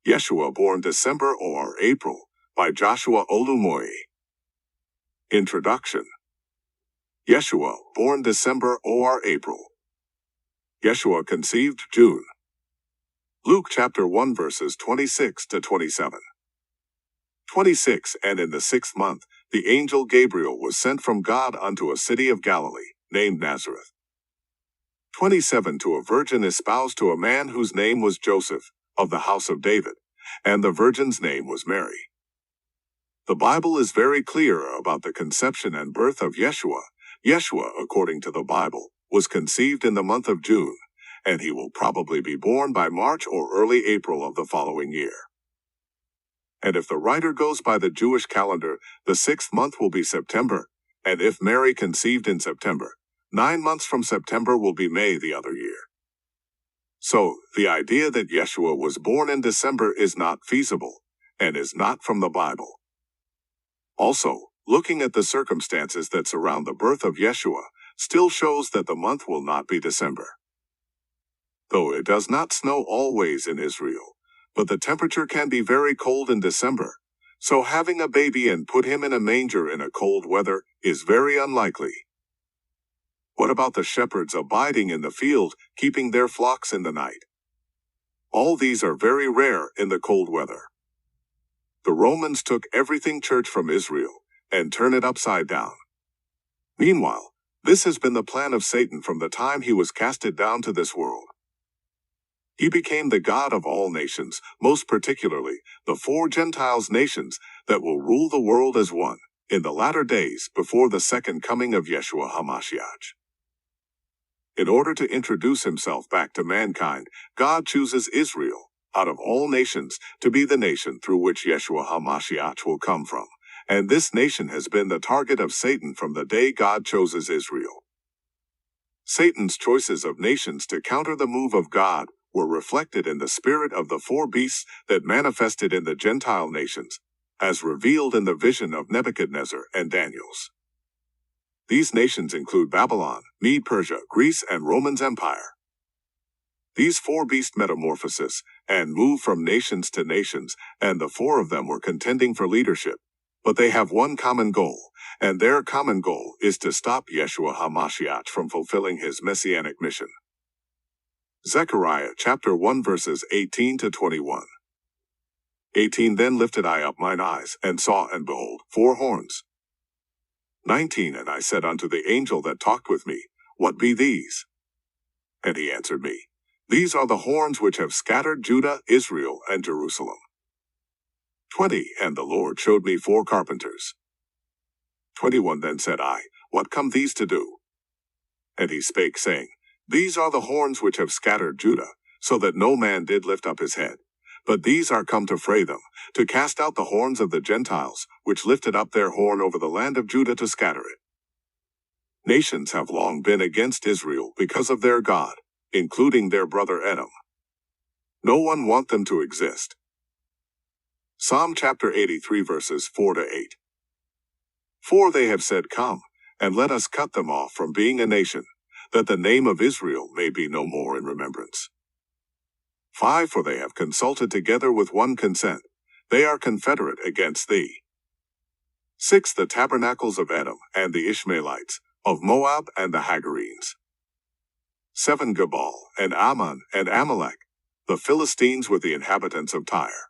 Yeshua born December or April, by Joshua Olumoye. Introduction. Yeshua born December or April. Yeshua conceived June. Luke chapter 1 verses 26 to 27. 26 And in the 6th month, the angel Gabriel was sent from God unto a city of Galilee, named Nazareth. 27 To a virgin espoused to a man whose name was Joseph, of the house of David, and the virgin's name was Mary. The Bible is very clear about the conception and birth of Yeshua. Yeshua, according to the Bible, was conceived in the month of June, and he will probably be born by March or early April of the following year. And if the writer goes by the Jewish calendar, the 6th month will be September, and if Mary conceived in September, 9 months from September will be May the other year. So, the idea that Yeshua was born in December is not feasible, and is not from the Bible. Also, looking at the circumstances that surround the birth of Yeshua, still shows that the month will not be December. Though it does not snow always in Israel, but the temperature can be very cold in December, so having a baby and put him in a manger in a cold weather is very unlikely. What about the shepherds abiding in the field, keeping their flocks in the night? All these are very rare in the cold weather. The Romans took everything church from Israel and turned it upside down. Meanwhile, this has been the plan of Satan from the time he was casted down to this world. He became the God of all nations, most particularly the 4 Gentiles nations that will rule the world as one in the latter days before the second coming of Yeshua HaMashiach. In order to introduce himself back to mankind, God chooses Israel, out of all nations, to be the nation through which Yeshua HaMashiach will come from, and this nation has been the target of Satan from the day God chooses Israel. Satan's choices of nations to counter the move of God were reflected in the spirit of the 4 beasts that manifested in the Gentile nations, as revealed in the vision of Nebuchadnezzar and Daniel's. These nations include Babylon, Mede-Persia, Greece, and Roman's Empire. These 4 beast metamorphosis and move from nations to nations, and the 4 of them were contending for leadership, but they have one common goal, and their common goal is to stop Yeshua HaMashiach from fulfilling his messianic mission. Zechariah chapter 1 verses 18 to 21. 18 Then lifted I up mine eyes, and saw, and behold, 4 horns. 19 And I said unto the angel that talked with me, What be these? And he answered me, These are the horns which have scattered Judah, Israel, and Jerusalem. 20 And the Lord showed me 4 carpenters. 21 Then said I, What come these to do? And he spake, saying, These are the horns which have scattered Judah, so that no man did lift up his head. But these are come to fray them, to cast out the horns of the Gentiles, which lifted up their horn over the land of Judah to scatter it. Nations have long been against Israel because of their God, including their brother Edom. No one want them to exist. Psalm chapter 83 verses 4 to 8. For they have said, Come, and let us cut them off from being a nation, that the name of Israel may be no more in remembrance. 5 For they have consulted together with one consent, they are confederate against thee. 6 The tabernacles of Edom, and the Ishmaelites, of Moab and the Hagarenes. 7 Gebal, and Ammon, and Amalek, the Philistines with the inhabitants of Tyre.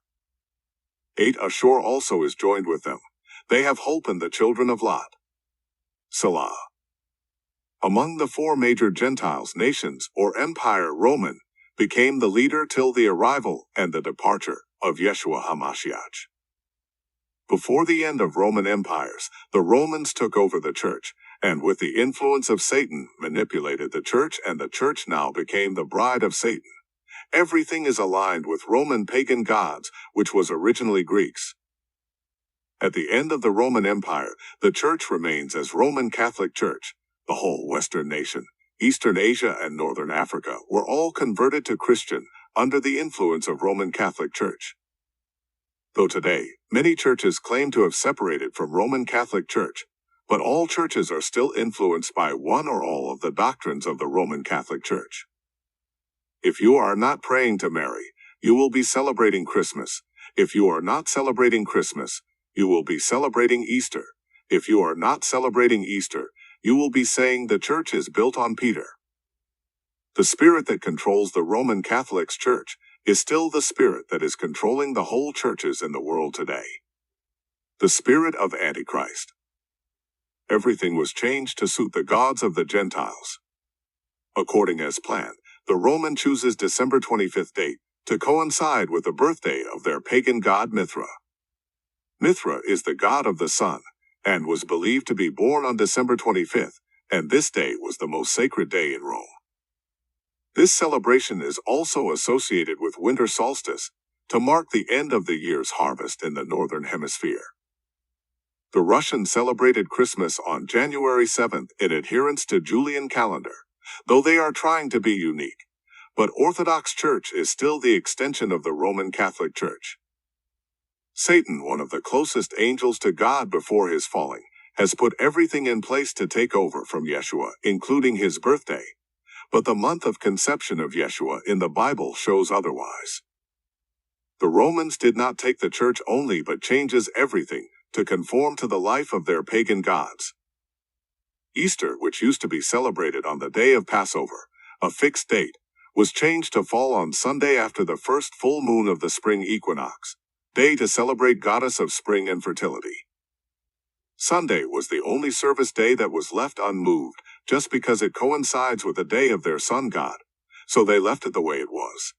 8 Ashur also is joined with them, they have holpen the children of Lot. Selah. Among the 4 major Gentiles nations, or empire Roman, became the leader till the arrival and the departure of Yeshua HaMashiach. Before the end of Roman empires, the Romans took over the church, and with the influence of Satan manipulated the church, and the church now became the bride of Satan. Everything is aligned with Roman pagan gods, which was originally Greeks. At the end of the Roman Empire, the church remains as Roman Catholic Church. The whole Western nation, Eastern Asia and Northern Africa were all converted to Christian under the influence of Roman Catholic Church. Though today, many churches claim to have separated from Roman Catholic Church, but all churches are still influenced by one or all of the doctrines of the Roman Catholic Church. If you are not praying to Mary, you will be celebrating Christmas. If you are not celebrating Christmas, you will be celebrating Easter. If you are not celebrating Easter, you will be saying the church is built on Peter. The spirit that controls the Roman Catholic Church is still the spirit that is controlling the whole churches in the world today. The spirit of Antichrist. Everything was changed to suit the gods of the Gentiles. According as planned, the Roman chooses December 25th date to coincide with the birthday of their pagan god Mithra. Mithra is the god of the sun, and was believed to be born on December 25th, and this day was the most sacred day in Rome. This celebration is also associated with winter solstice, to mark the end of the year's harvest in the northern hemisphere. The Russians celebrated Christmas on January 7th in adherence to Julian calendar, though they are trying to be unique. But Orthodox Church is still the extension of the Roman Catholic Church. Satan, one of the closest angels to God before his falling, has put everything in place to take over from Yeshua, including his birthday. But the month of conception of Yeshua in the Bible shows otherwise. The Romans did not take the church only but changes everything to conform to the life of their pagan gods. Easter, which used to be celebrated on the day of Passover, a fixed date, was changed to fall on Sunday after the first full moon of the spring equinox, day to celebrate goddess of spring and fertility. Sunday was the only service day that was left unmoved, just because it coincides with the day of their sun god, so they left it the way it was.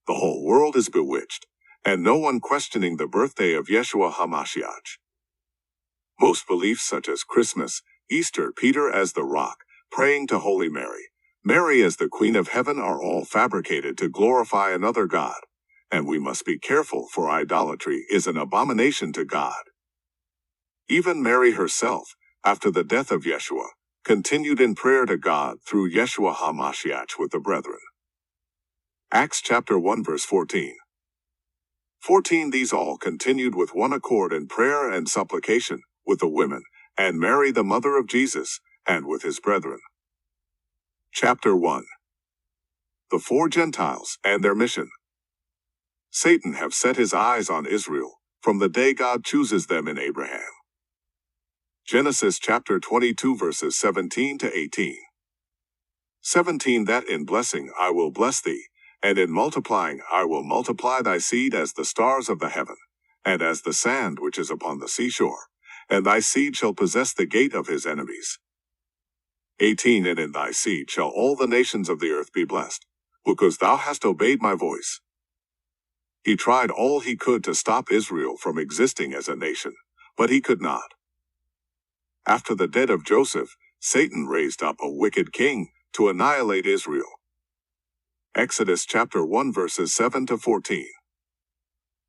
The whole world is bewitched, and no one questioning the birthday of Yeshua HaMashiach. Most beliefs such as Christmas, Easter, Peter as the rock, praying to Holy Mary, Mary as the Queen of Heaven are all fabricated to glorify another god, and we must be careful, for idolatry is an abomination to God. Even Mary herself, after the death of Yeshua, continued in prayer to God through Yeshua HaMashiach with the brethren. Acts chapter 1 verse 14. 14 These all continued with one accord in prayer and supplication, with the women, and Mary the mother of Jesus, and with his brethren. Chapter 1. The four Gentiles and their mission. Satan have set his eyes on Israel, from the day God chooses them in Abraham. Genesis chapter 22 verses 17 to 18. 17 That in blessing I will bless thee, and in multiplying I will multiply thy seed as the stars of the heaven, and as the sand which is upon the seashore, and thy seed shall possess the gate of his enemies. 18 And in thy seed shall all the nations of the earth be blessed, because thou hast obeyed my voice. He tried all he could to stop Israel from existing as a nation, but he could not. After the death of Joseph, Satan raised up a wicked king to annihilate Israel. Exodus chapter 1 verses 7 to 14.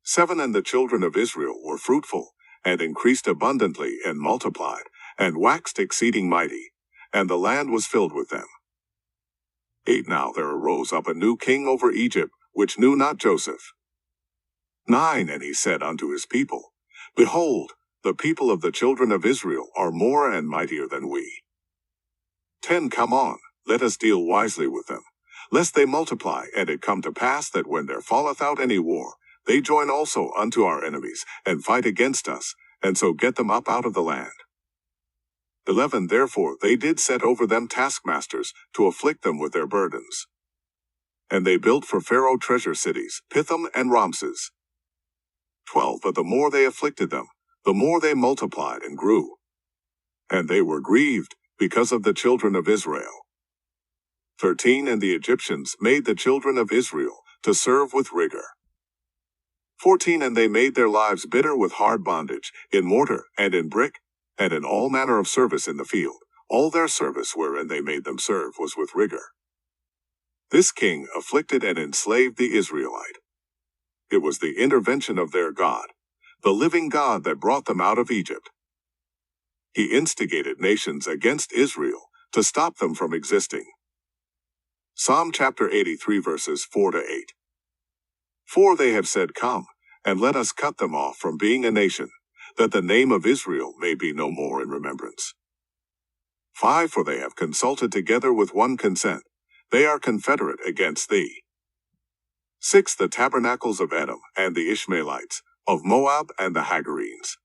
7 And the children of Israel were fruitful, and increased abundantly, and multiplied, and waxed exceeding mighty, and the land was filled with them. 8 Now there arose up a new king over Egypt, which knew not Joseph. 9 And he said unto his people, Behold, the people of the children of Israel are more and mightier than we. 10 Come on, let us deal wisely with them, lest they multiply, and it come to pass that when there falleth out any war, they join also unto our enemies, and fight against us, and so get them up out of the land. 11 Therefore they did set over them taskmasters, to afflict them with their burdens. And they built for Pharaoh treasure cities, Pithom and Ramses. 12 But the more they afflicted them, the more they multiplied and grew. And they were grieved, because of the children of Israel. 13 And the Egyptians made the children of Israel to serve with rigor. 14 And they made their lives bitter with hard bondage, in mortar, and in brick, and in all manner of service in the field. All their service wherein they made them serve was with rigor. This king afflicted and enslaved the Israelite. It was the intervention of their God, the living God that brought them out of Egypt. He instigated nations against Israel to stop them from existing. Psalm chapter 83 verses 4 to 8. For they have said, Come, and let us cut them off from being a nation, that the name of Israel may be no more in remembrance. 5 For they have consulted together with one consent, they are confederate against thee. 6. The tabernacles of Edom and the Ishmaelites, of Moab and the Hagarenes.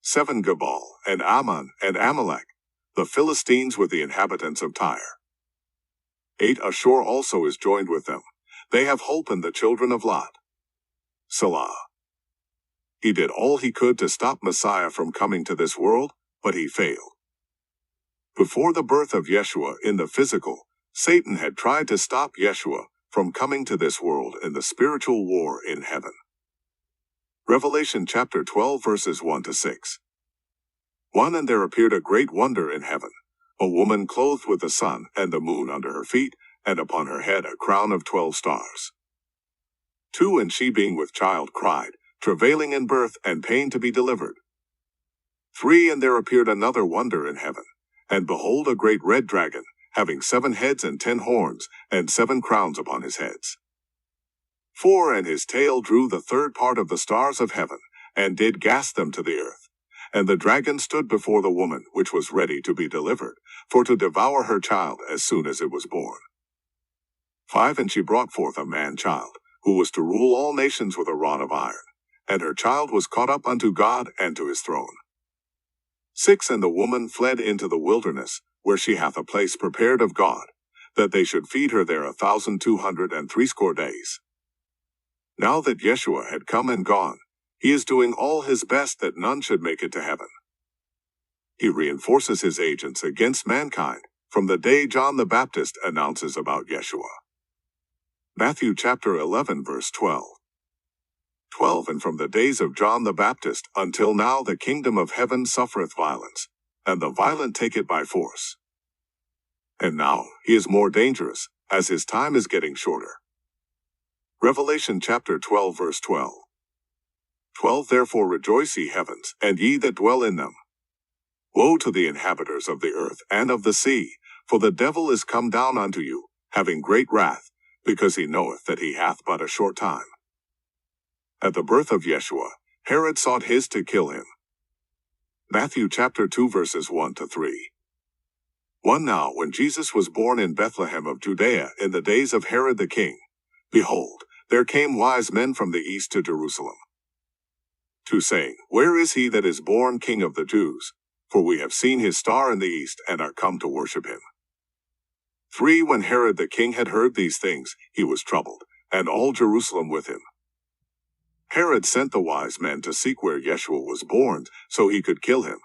7. Gebal and Ammon and Amalek, the Philistines with the inhabitants of Tyre. 8. Ashur also is joined with them. They have holpen the children of Lot. Selah. He did all he could to stop Messiah from coming to this world, but he failed. Before the birth of Yeshua in the physical, Satan had tried to stop Yeshua from coming to this world in the spiritual war in heaven. Revelation chapter 12 verses 1 to 6. 1. And there appeared a great wonder in heaven, a woman clothed with the sun and the moon under her feet, and upon her head a crown of 12 stars. 2. And she being with child cried, travailing in birth and pain to be delivered. 3. And there appeared another wonder in heaven, and behold a great red dragon, having 7 heads and 10 horns, and 7 crowns upon his heads. 4. And his tail drew the third part of the stars of heaven, and did cast them to the earth. And the dragon stood before the woman which was ready to be delivered, for to devour her child as soon as it was born. 5. And she brought forth a man-child, who was to rule all nations with a rod of iron, and her child was caught up unto God and to his throne. 6. And the woman fled into the wilderness, where she hath a place prepared of God, that they should feed her there 1,260 days. Now that Yeshua had come and gone, he is doing all his best that none should make it to heaven. He reinforces his agents against mankind from the day John the Baptist announces about Yeshua. Matthew chapter 11 verse 12. 12. And from the days of John the Baptist until now the kingdom of heaven suffereth violence, and the violent take it by force. And now he is more dangerous, as his time is getting shorter. Revelation chapter 12 verse 12. 12. Therefore rejoice ye heavens, and ye that dwell in them. Woe to the inhabitants of the earth and of the sea, for the devil is come down unto you, having great wrath, because he knoweth that he hath but a short time. At the birth of Yeshua, Herod sought his to kill him. Matthew chapter 2 verses 1 to 3. 1. Now when Jesus was born in Bethlehem of Judea in the days of Herod the king, behold, there came wise men from the east to Jerusalem. 2. Saying, Where is he that is born King of the Jews? For we have seen his star in the east, and are come to worship him. 3. When Herod the king had heard these things, he was troubled, and all Jerusalem with him. Herod sent the wise men to seek where Yeshua was born, so he could kill him.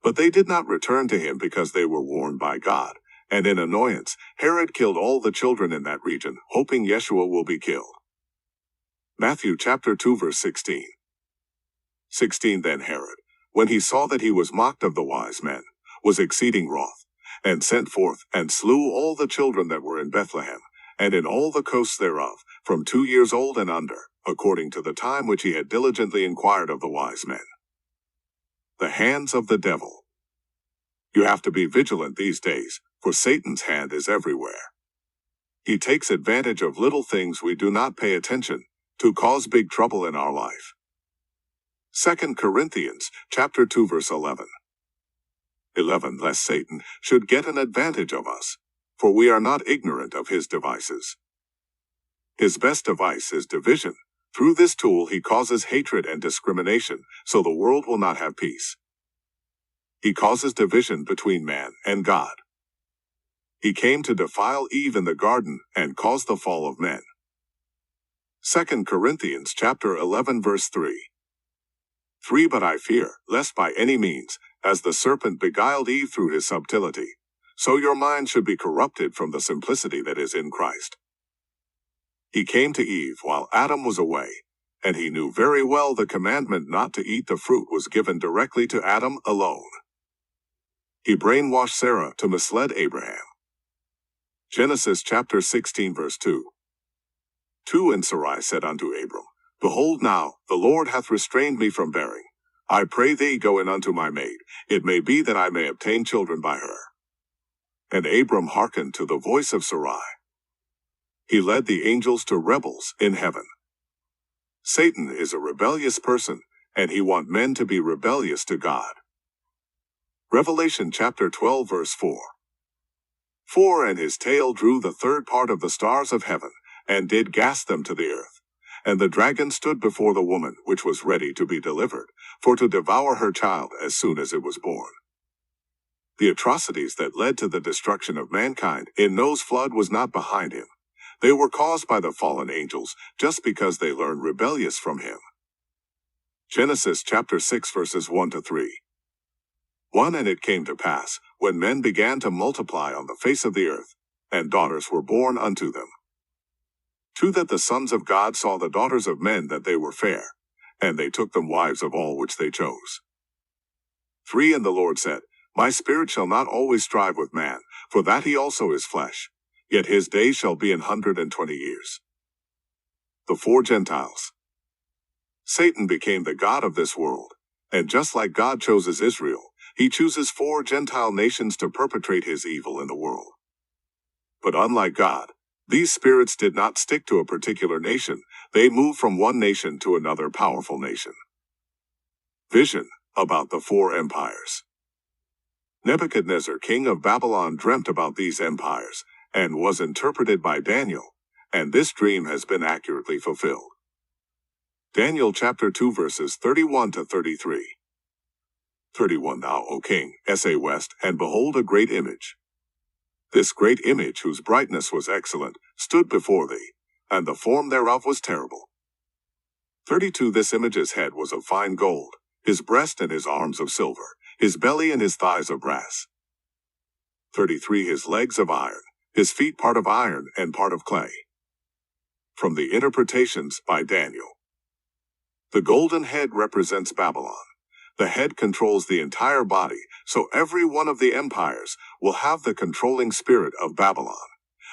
But they did not return to him because they were warned by God, and in annoyance, Herod killed all the children in that region, hoping Yeshua will be killed. Matthew chapter 2 verse 16. 16. Then Herod, when he saw that he was mocked of the wise men, was exceeding wroth, and sent forth, and slew all the children that were in Bethlehem, and in all the coasts thereof, from 2 years old and under, according to the time which he had diligently inquired of the wise men. The hands of the devil. You have to be vigilant these days, for Satan's hand is everywhere. He takes advantage of little things we do not pay attention to cause big trouble in our life. 2 Corinthians chapter 2 verse 11. 11. Lest Satan should get an advantage of us, for we are not ignorant of his devices. His best device is division. Through this tool he causes hatred and discrimination, so the world will not have peace. He causes division between man and God. He came to defile Eve in the garden and cause the fall of men. 2 Corinthians chapter 11 verse 3. 3. But I fear, lest by any means, as the serpent beguiled Eve through his subtlety, so your mind should be corrupted from the simplicity that is in Christ. He came to Eve while Adam was away, and he knew very well the commandment not to eat the fruit was given directly to Adam alone. He brainwashed Sarah to mislead Abraham. Genesis chapter 16 verse 2. 2. And Sarai said unto Abram, Behold now, the Lord hath restrained me from bearing. I pray thee go in unto my maid, it may be that I may obtain children by her. And Abram hearkened to the voice of Sarai. He led the angels to rebels in heaven. Satan is a rebellious person, and he wants men to be rebellious to God. Revelation chapter 12 verse 4. 4. And his tail drew the third part of the stars of heaven, and did cast them to the earth. And the dragon stood before the woman which was ready to be delivered, for to devour her child as soon as it was born. The atrocities that led to the destruction of mankind in Noah's flood was not behind him. They were caused by the fallen angels, just because they learned rebellious from him. Genesis chapter 6 verses 1-3. 1. And it came to pass, when men began to multiply on the face of the earth, and daughters were born unto them. 2. That the sons of God saw the daughters of men that they were fair, and they took them wives of all which they chose. 3. And the Lord said, My spirit shall not always strive with man, for that he also is flesh, yet his days shall be 120 years. The 4 Gentiles. Satan became the god of this world, and just like God chooses Israel, he chooses 4 Gentile nations to perpetrate his evil in the world. But unlike God, these spirits did not stick to a particular nation, they moved from one nation to another powerful nation. Vision about the 4 empires. Nebuchadnezzar, king of Babylon, dreamt about these empires, and was interpreted by Daniel, and this dream has been accurately fulfilled. Daniel chapter 2 verses 31-33. 31. Thou, O king, say west, and behold a great image. This great image, whose brightness was excellent, stood before thee, and the form thereof was terrible. 32. This image's head was of fine gold, his breast and his arms of silver, his belly and his thighs of brass. 33. His legs of iron, his feet part of iron and part of clay. From the Interpretations by Daniel. The golden head represents Babylon. The head controls the entire body, so every one of the empires will have the controlling spirit of Babylon,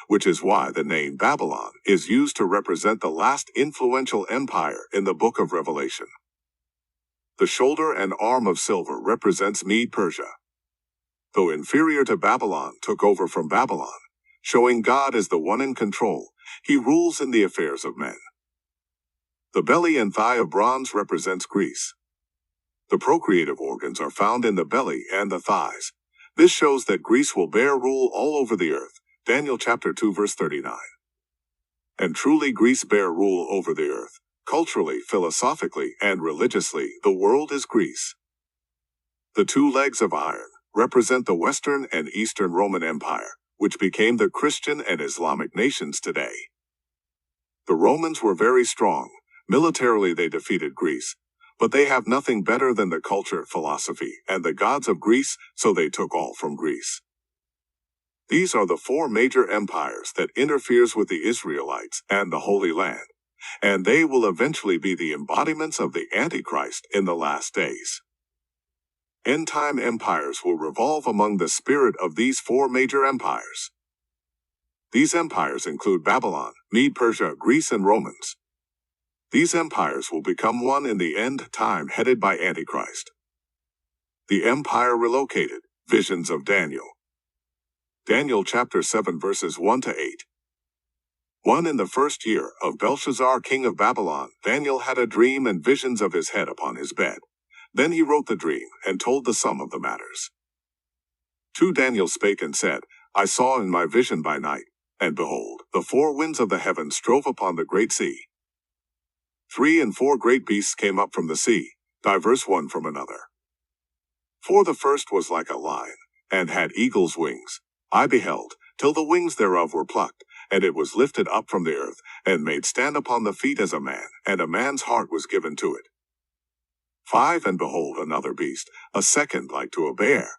which is why the name Babylon is used to represent the last influential empire in the book of Revelation. The shoulder and arm of silver represents Mede-Persia. Though inferior to Babylon, took over from Babylon, showing God as the one in control, he rules in the affairs of men. The belly and thigh of bronze represents Greece. The procreative organs are found in the belly and the thighs. This shows that Greece will bear rule all over the earth, Daniel chapter 2 verse 39. And truly Greece bear rule over the earth. Culturally, philosophically, and religiously, the world is Greece. The 2 legs of iron represent the Western and Eastern Roman Empire, which became the Christian and Islamic nations today. The Romans were very strong. Militarily they defeated Greece, but they have nothing better than the culture, philosophy, and the gods of Greece, so they took all from Greece. These are the 4 major empires that interferes with the Israelites and the Holy Land, and they will eventually be the embodiments of the Antichrist in the last days. End-time empires will revolve among the spirit of these 4 major empires. These empires include Babylon, Mede-Persia, Greece, and Romans. These empires will become one in the end time, headed by Antichrist. The empire relocated. Visions of Daniel. Daniel chapter 7 verses 1-8. 1. In the first year of Belshazzar king of Babylon, Daniel had a dream and visions of his head upon his bed. Then he wrote the dream, and told the sum of the matters. 2. Daniel spake and said, I saw in my vision by night, and behold, the 4 winds of the heavens strove upon the great sea. 3. And 4 great beasts came up from the sea, diverse one from another. 4. The first was like a lion, and had eagle's wings. I beheld, till the wings thereof were plucked, and it was lifted up from the earth, and made stand upon the feet as a man, and a man's heart was given to it. 5. And behold, another beast, a second like to a bear,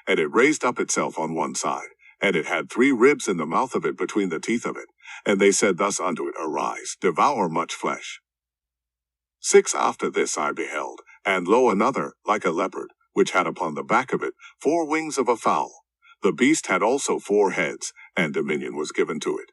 and it raised up itself on one side, and it had 3 ribs in the mouth of it between the teeth of it, and they said thus unto it, Arise, devour much flesh. 6. After this I beheld, and lo, another, like a leopard, which had upon the back of it 4 wings of a fowl. The beast had also 4 heads, and dominion was given to it.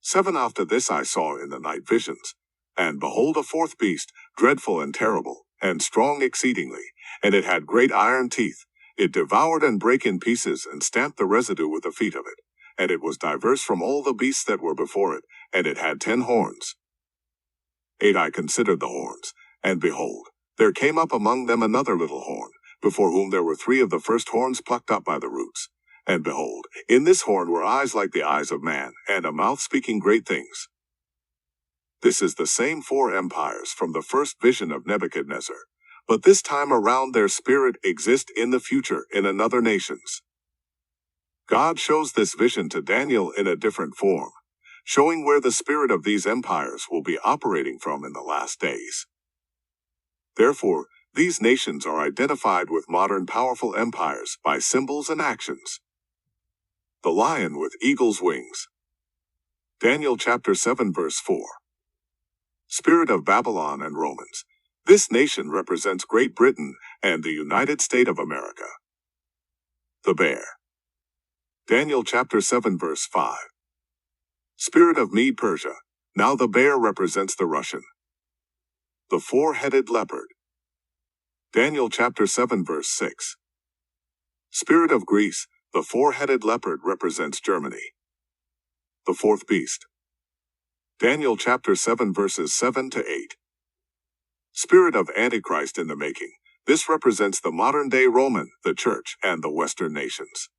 7. After this I saw in the night visions, and behold a 4th beast, dreadful and terrible, and strong exceedingly, and it had great iron teeth. It devoured and brake in pieces, and stamped the residue with the feet of it. And it was diverse from all the beasts that were before it, and it had 10 horns. 8. I considered the horns, and behold, there came up among them another little horn, before whom there were 3 of the first horns plucked up by the roots. And behold, in this horn were eyes like the eyes of man, and a mouth speaking great things. This is the same 4 empires from the first vision of Nebuchadnezzar, but this time around their spirit exists in the future in another nations. God shows this vision to Daniel in a different form, showing where the spirit of these empires will be operating from in the last days. Therefore, these nations are identified with modern powerful empires by symbols and actions. The lion with eagle's wings. Daniel chapter 7 verse 4. Spirit of Babylon and Romans. This nation represents Great Britain and the United States of America. The bear. Daniel chapter 7 verse 5. Spirit of Mede-Persia. Now the bear represents the Russian. The 4-headed leopard. Daniel chapter 7 verse 6. Spirit of Greece. The 4-headed leopard represents Germany. The 4th beast. Daniel chapter 7 verses 7 to 8. Spirit of Antichrist in the making. This represents the modern-day Roman, the Church, and the Western nations.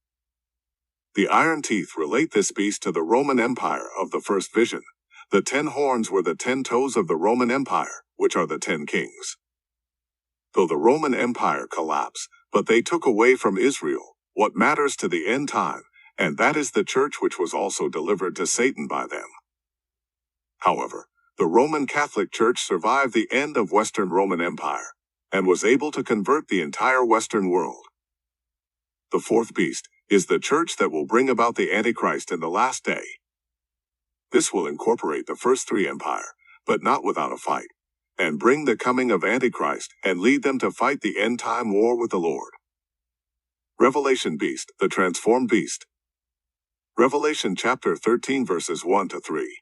The iron teeth relate this beast to the Roman Empire of the first vision. The 10 horns were the 10 toes of the Roman Empire, which are the 10 kings. Though the Roman Empire collapsed, but they took away from Israel what matters to the end time, and that is the church which was also delivered to Satan by them. However, the Roman Catholic Church survived the end of Western Roman Empire, and was able to convert the entire Western world. The 4th beast is the church that will bring about the Antichrist in the last day. This will incorporate the first 3 empires, but not without a fight, and bring the coming of Antichrist and lead them to fight the end-time war with the Lord. Revelation beast, the transformed beast. Revelation chapter 13 verses 1 to 3.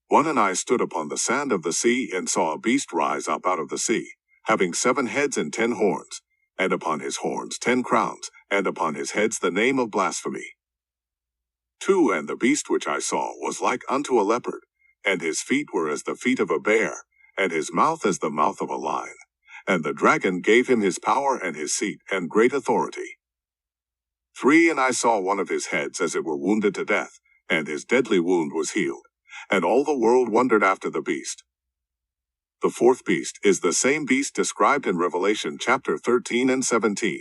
1 And I stood upon the sand of the sea and saw a beast rise up out of the sea, having 7 heads and 10 horns, and upon his horns 10 crowns, and upon his heads the name of blasphemy. 2 And the beast which I saw was like unto a leopard, and his feet were as the feet of a bear, and his mouth as the mouth of a lion. And the dragon gave him his power and his seat and great authority. 3 And I saw one of his heads as it were wounded to death, and his deadly wound was healed. And all the world wondered after the beast. The 4th beast is the same beast described in Revelation chapter 13 and 17.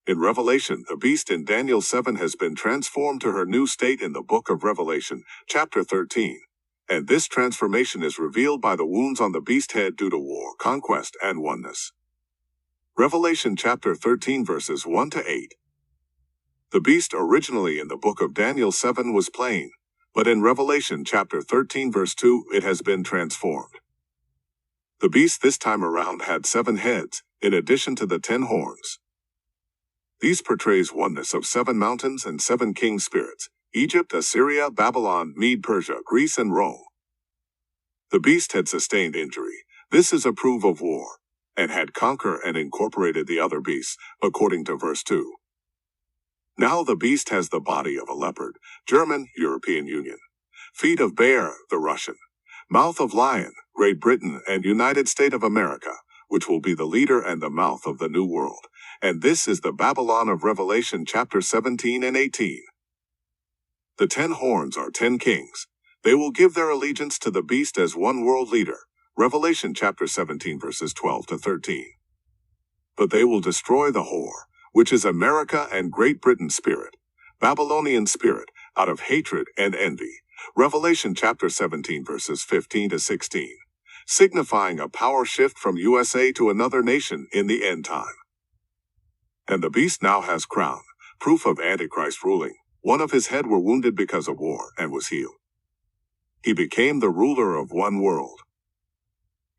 In Revelation, the beast in Daniel 7 has been transformed to her new state in the book of Revelation, chapter 13, and this transformation is revealed by the wounds on the beast head due to war, conquest, and oneness. Revelation chapter 13 verses 1 to 8. The beast originally in the book of Daniel 7 was plain, but in Revelation chapter 13 verse 2 it has been transformed. The beast this time around had 7 heads, in addition to the 10 horns. These portrays oneness of 7 mountains and 7 king spirits, Egypt, Assyria, Babylon, Mede-Persia, Greece, and Rome. The beast had sustained injury. This is a proof of war, and had conquered and incorporated the other beasts, according to verse 2. Now the beast has the body of a leopard, German, European Union, feet of bear, the Russian, mouth of lion, Great Britain and United States of America, which will be the leader and the mouth of the new world, and this is the Babylon of Revelation chapter 17 and 18. The 10 horns are 10 kings. They will give their allegiance to the beast as one world leader, Revelation chapter 17 verses 12 to 13. But they will destroy the whore, which is America and Great Britain spirit, Babylonian spirit, out of hatred and envy, Revelation chapter 17 verses 15 to 16, signifying a power shift from USA to another nation in the end time. And the beast now has crown, proof of Antichrist ruling. One of his head were wounded because of war and was healed. He became the ruler of one world.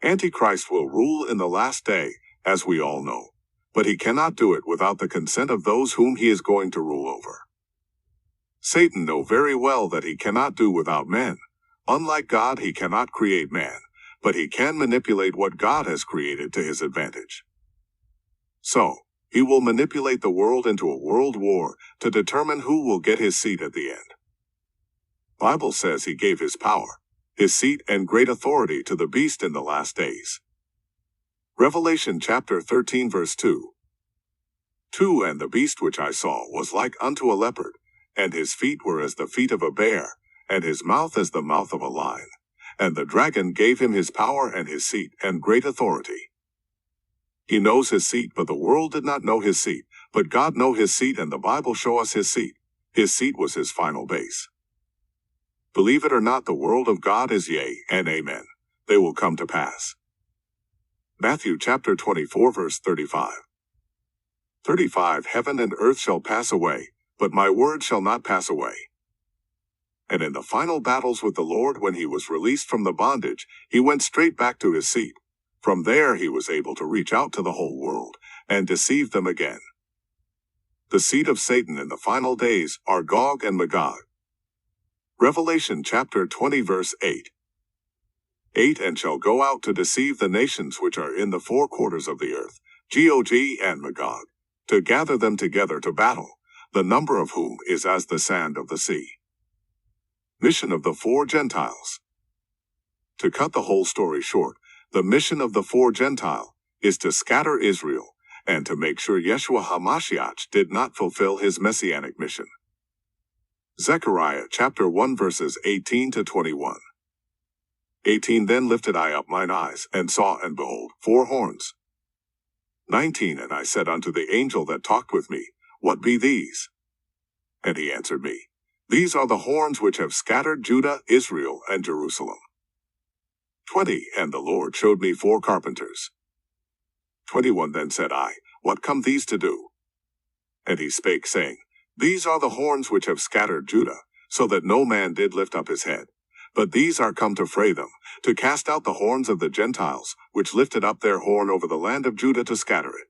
Antichrist will rule in the last day, as we all know, but he cannot do it without the consent of those whom he is going to rule over. Satan knows very well that he cannot do without men. Unlike God, he cannot create man, but he can manipulate what God has created to his advantage. So, he will manipulate the world into a world war to determine who will get his seat at the end. Bible says he gave his power, his seat and great authority to the beast in the last days. Revelation chapter 13 verse 2. 2. And the beast which I saw was like unto a leopard, and his feet were as the feet of a bear, and his mouth as the mouth of a lion. And the dragon gave him his power and his seat and great authority. He knows his seat, but the world did not know his seat. But God know his seat, and the Bible show us his seat. His seat was his final base. Believe it or not, the world of God is yea and amen. They will come to pass. Matthew chapter 24 verse 35. 35. Heaven and earth shall pass away, but my word shall not pass away. And in the final battles with the Lord, when he was released from the bondage, he went straight back to his seat. From there he was able to reach out to the whole world and deceive them again. The seed of Satan in the final days are Gog and Magog. Revelation chapter 20 verse 8. 8. And shall go out to deceive the nations which are in the four quarters of the earth, Gog and Magog, to gather them together to battle, the number of whom is as the sand of the sea. Mission of the four Gentiles. To cut the whole story short, the mission of the four Gentile is to scatter Israel and to make sure Yeshua HaMashiach did not fulfill his messianic mission. Zechariah chapter 1 verses 18 to 21. 18. Then lifted I up mine eyes, and saw, and behold, 4 horns. 19. And I said unto the angel that talked with me, What be these? And he answered me, These are the horns which have scattered Judah, Israel, and Jerusalem. 20. And the Lord showed me 4 carpenters. 21. Then said I, What come these to do? And he spake, saying, These are the horns which have scattered Judah, so that no man did lift up his head. But these are come to fray them, to cast out the horns of the Gentiles, which lifted up their horn over the land of Judah to scatter it.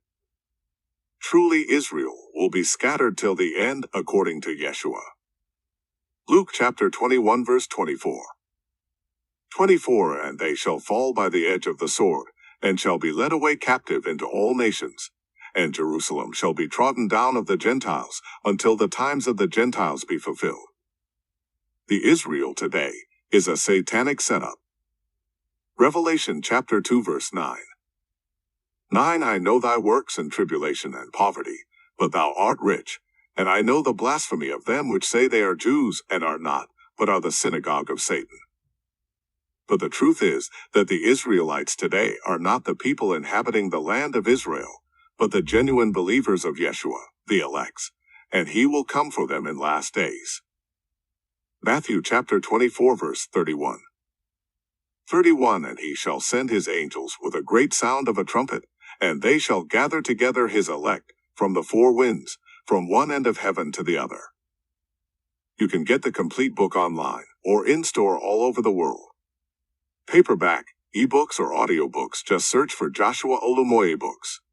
Truly Israel will be scattered till the end, according to Yeshua. Luke chapter 21 verse 24. 24. And they shall fall by the edge of the sword, and shall be led away captive into all nations. And Jerusalem shall be trodden down of the Gentiles, until the times of the Gentiles be fulfilled. The Israel today is a satanic setup. Revelation chapter 2 verse 9. 9. I know thy works and tribulation and poverty, but thou art rich, and I know the blasphemy of them which say they are Jews and are not, but are the synagogue of Satan. But the truth is that the Israelites today are not the people inhabiting the land of Israel, but the genuine believers of Yeshua, the elects, and he will come for them in last days. Matthew chapter 24 verse 31. 31. And he shall send his angels with a great sound of a trumpet, and they shall gather together his elect from the 4 winds, from one end of heaven to the other. You can get the complete book online or in store all over the world. Paperback, ebooks, or audiobooks, just search for Joshua Olumoye Books.